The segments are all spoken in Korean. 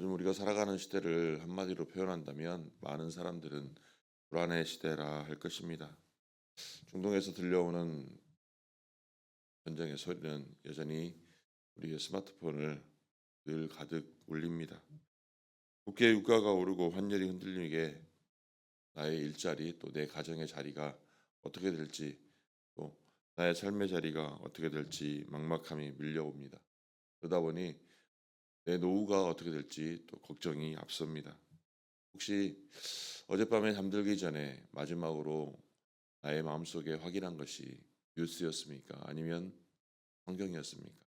요즘 우리가 살아가는 시대를 한마디로 표현한다면 많은 사람들은 불안의 시대라 할 것입니다. 중동에서 들려오는 전쟁의 소리는 여전히 우리의 스마트폰을 늘 가득 울립니다. 국제 유가가 오르고 환율이 흔들리게 나의 일자리 또 내 가정의 자리가 어떻게 될지 또 나의 삶의 자리가 어떻게 될지 막막함이 밀려옵니다. 그러다 보니 내 노후가 어떻게 될지 또 걱정이 앞섭니다. 혹시 어젯밤에 잠들기 전에 마지막으로 나의 마음속에 확인한 것이 뉴스였습니까? 아니면 성경이었습니까?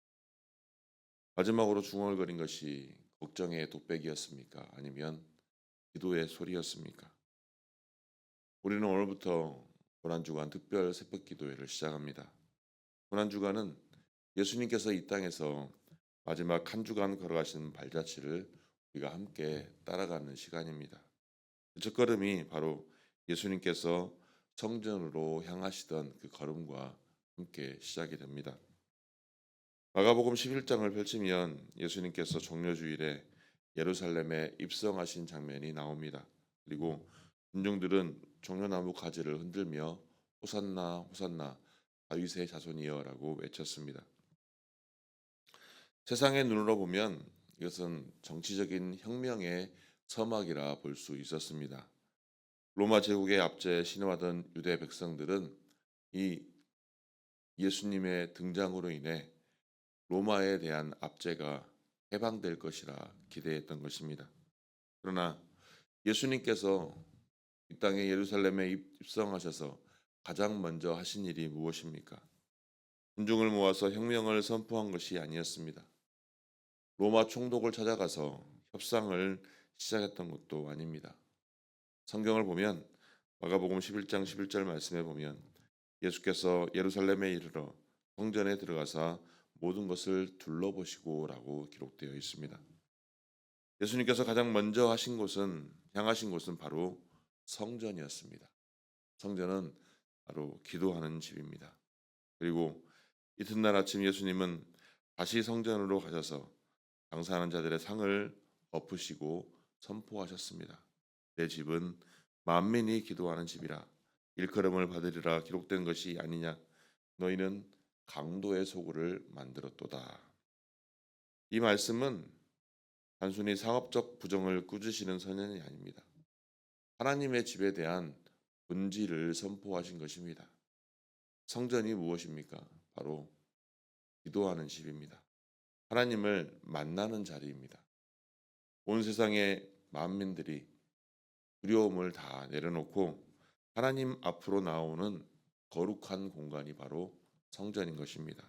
마지막으로 중얼거린 것이 걱정의 독백이었습니까? 아니면 기도의 소리였습니까? 우리는 오늘부터 고난주간 특별 새벽 기도회를 시작합니다. 고난주간은 예수님께서 이 땅에서 마지막 한 주간 걸어가신 발자취를 우리가 함께 따라가는 시간입니다. 그 첫걸음이 바로 예수님께서 성전으로 향하시던 그 걸음과 함께 시작이 됩니다. 마가복음 11장을 펼치면 예수님께서 종려주일에 예루살렘에 입성하신 장면이 나옵니다. 그리고 군중들은 종려나무 가지를 흔들며 호산나 호산나 다윗의 자손이여라고 외쳤습니다. 세상의 눈으로 보면 이것은 정치적인 혁명의 서막이라 볼 수 있었습니다. 로마 제국의 압제에 신음하던 유대 백성들은 이 예수님의 등장으로 인해 로마에 대한 압제가 해방될 것이라 기대했던 것입니다. 그러나 예수님께서 이 땅에 예루살렘에 입성하셔서 가장 먼저 하신 일이 무엇입니까? 군중을 모아서 혁명을 선포한 것이 아니었습니다. 로마 총독을 찾아가서 협상을 시작했던 것도 아닙니다. 성경을 보면 마가복음 11장 11절 말씀에 보면 예수께서 예루살렘에 이르러 성전에 들어가사 모든 것을 둘러보시고라고 기록되어 있습니다. 예수님께서 가장 먼저 향하신 곳은 바로 성전이었습니다. 성전은 바로 기도하는 집입니다. 그리고 이튿날 아침 예수님은 다시 성전으로 가셔서 장사하는 자들의 상을 엎으시고 선포하셨습니다. 내 집은 만민이 기도하는 집이라 일컬음을 받으리라 기록된 것이 아니냐. 너희는 강도의 소굴을 만들었도다. 이 말씀은 단순히 상업적 부정을 꾸짖으시는 선언이 아닙니다. 하나님의 집에 대한 본질을 선포하신 것입니다. 성전이 무엇입니까? 바로 기도하는 집입니다. 하나님을 만나는 자리입니다. 온 세상의 만민들이 두려움을 다 내려놓고 하나님 앞으로 나오는 거룩한 공간이 바로 성전인 것입니다.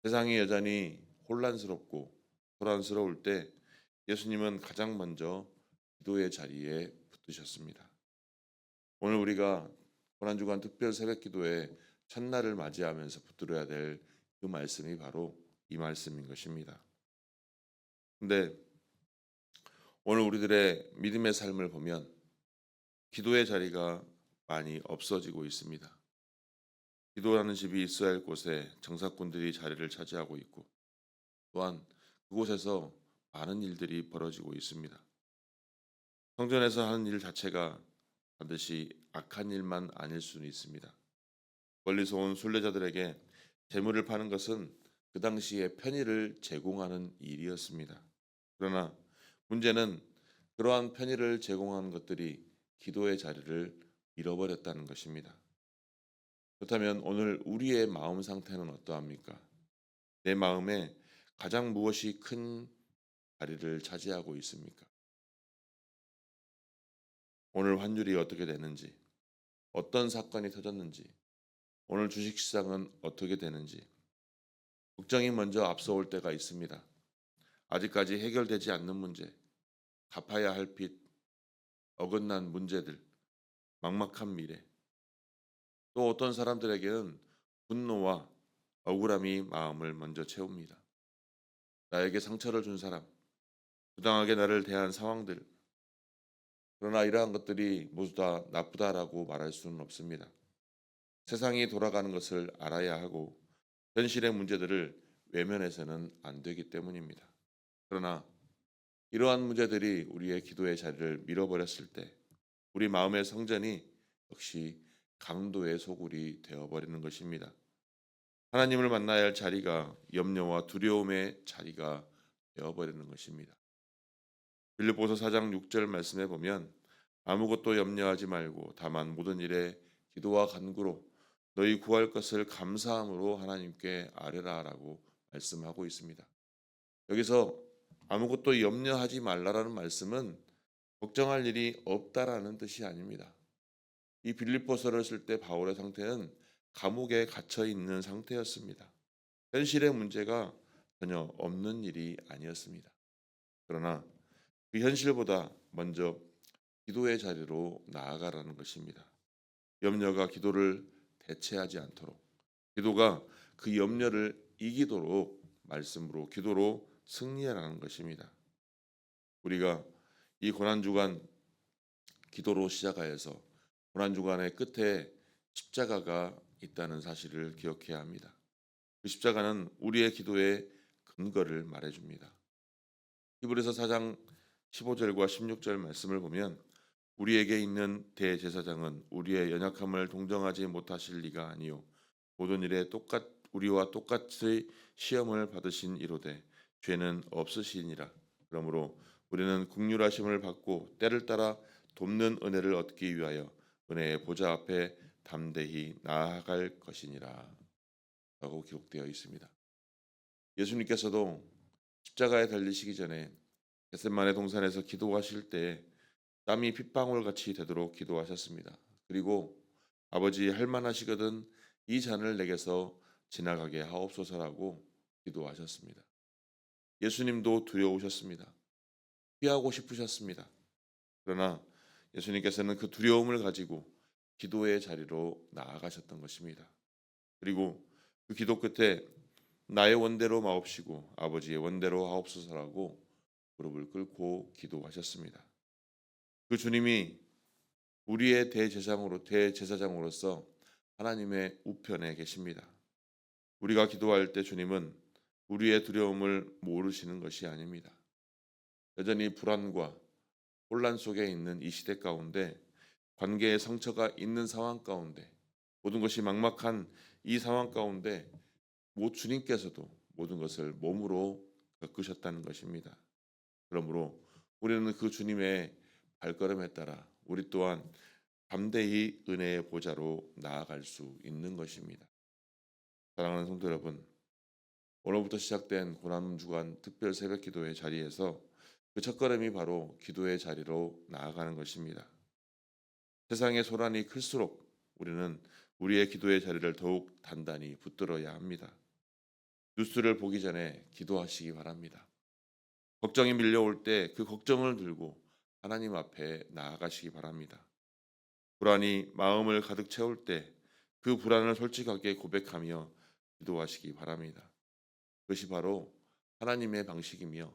세상이 여전히 혼란스럽고 소란스러울 때 예수님은 가장 먼저 기도의 자리에 붙으셨습니다. 오늘 우리가 고난주간 특별 새벽 기도의 첫날을 맞이하면서 붙들어야 될 그 말씀이 바로 이 말씀인 것입니다. 근데 오늘 우리들의 믿음의 삶을 보면 기도의 자리가 많이 없어지고 있습니다. 기도하는 집이 있어야 할 곳에 정사꾼들이 자리를 차지하고 있고 또한 그곳에서 많은 일들이 벌어지고 있습니다. 성전에서 하는 일 자체가 반드시 악한 일만 아닐 수는 있습니다. 멀리서 온 순례자들에게 재물을 파는 것은 그 당시에 편의를 제공하는 일이었습니다. 그러나 문제는 그러한 편의를 제공하는 것들이 기도의 자리를 잃어버렸다는 것입니다. 그렇다면 오늘 우리의 마음 상태는 어떠합니까? 내 마음에 가장 무엇이 큰 자리를 차지하고 있습니까? 오늘 환율이 어떻게 되는지, 어떤 사건이 터졌는지, 오늘 주식시장은 어떻게 되는지 걱정이 먼저 앞서올 때가 있습니다. 아직까지 해결되지 않는 문제, 갚아야 할 빚, 어긋난 문제들, 막막한 미래. 또 어떤 사람들에게는 분노와 억울함이 마음을 먼저 채웁니다. 나에게 상처를 준 사람, 부당하게 나를 대한 상황들. 그러나 이러한 것들이 모두 다 나쁘다라고 말할 수는 없습니다. 세상이 돌아가는 것을 알아야 하고 현실의 문제들을 외면해서는 안 되기 때문입니다. 그러나 이러한 문제들이 우리의 기도의 자리를 밀어버렸을 때 우리 마음의 성전이 역시 강도의 소굴이 되어버리는 것입니다. 하나님을 만나야 할 자리가 염려와 두려움의 자리가 되어버리는 것입니다. 빌립보서 4장 6절 말씀에 보면 아무것도 염려하지 말고 다만 모든 일에 기도와 간구로 너희 구할 것을 감사함으로 하나님께 아뢰라라고 말씀하고 있습니다. 여기서 아무것도 염려하지 말라라는 말씀은 걱정할 일이 없다라는 뜻이 아닙니다. 이 빌립보서를 쓸 때 바울의 상태는 감옥에 갇혀 있는 상태였습니다. 현실의 문제가 전혀 없는 일이 아니었습니다. 그러나 그 현실보다 먼저 기도의 자리로 나아가라는 것입니다. 염려가 기도를 대체하지 않도록, 기도가 그 염려를 이기도록 말씀으로 기도로 승리하라는 것입니다. 우리가 이 고난주간 기도로 시작하여서 고난주간의 끝에 십자가가 있다는 사실을 기억해야 합니다. 그 십자가는 우리의 기도의 근거를 말해줍니다. 히브리서 4장 15절과 16절 말씀을 보면 우리에게 있는 대제사장은 우리의 연약함을 동정하지 못하실 리가 아니요 모든 일에 우리와 똑같이 시험을 받으신 이로되 죄는 없으시니라. 그러므로 우리는 긍휼하심을 받고 때를 따라 돕는 은혜를 얻기 위하여 은혜의 보좌 앞에 담대히 나아갈 것이니라 라고 기록되어 있습니다. 예수님께서도 십자가에 달리시기 전에 겟세마네 동산에서 기도하실 때 땀이 핏방울 같이 되도록 기도하셨습니다. 그리고 아버지 할만하시거든 이 잔을 내게서 지나가게 하옵소서라고 기도하셨습니다. 예수님도 두려우셨습니다. 피하고 싶으셨습니다. 그러나 예수님께서는 그 두려움을 가지고 기도의 자리로 나아가셨던 것입니다. 그리고 그 기도 끝에 나의 원대로 마옵시고 아버지의 원대로 하옵소서라고 무릎을 꿇고 기도하셨습니다. 그 주님이 우리의 대제사장으로서 하나님의 우편에 계십니다. 우리가 기도할 때 주님은 우리의 두려움을 모르시는 것이 아닙니다. 여전히 불안과 혼란 속에 있는 이 시대 가운데 관계의 상처가 있는 상황 가운데 모든 것이 막막한 이 상황 가운데 주님께서도 모든 것을 몸으로 겪으셨다는 것입니다. 그러므로 우리는 그 주님의 발걸음에 따라 우리 또한 담대히 은혜의 보좌로 나아갈 수 있는 것입니다. 사랑하는 성도 여러분, 오늘부터 시작된 고난주간 특별 새벽기도의 자리에서 그 첫걸음이 바로 기도의 자리로 나아가는 것입니다. 세상의 소란이 클수록 우리는 우리의 기도의 자리를 더욱 단단히 붙들어야 합니다. 뉴스를 보기 전에 기도하시기 바랍니다. 걱정이 밀려올 때 그 걱정을 들고 하나님 앞에 나아가시기 바랍니다. 불안이 마음을 가득 채울 때 그 불안을 솔직하게 고백하며 기도하시기 바랍니다. 그것이 바로 하나님의 방식이며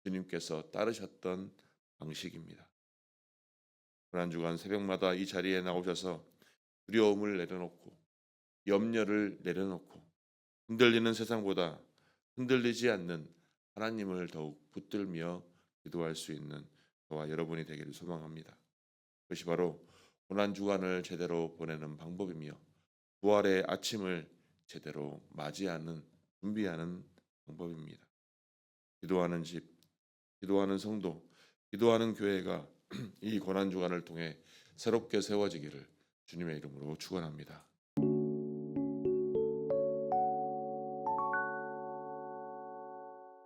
주님께서 따르셨던 방식입니다. 고난주간 새벽마다 이 자리에 나오셔서 두려움을 내려놓고 염려를 내려놓고 흔들리는 세상보다 흔들리지 않는 하나님을 더욱 붙들며 기도할 수 있는 저와 여러분이 되기를 소망합니다. 그것이 바로 고난주간을 제대로 보내는 방법이며 부활의 아침을 제대로 맞이하는 준비하는 방법입니다. 기도하는 집, 기도하는 성도, 기도하는 교회가 이 고난주간을 통해 새롭게 세워지기를 주님의 이름으로 축원합니다.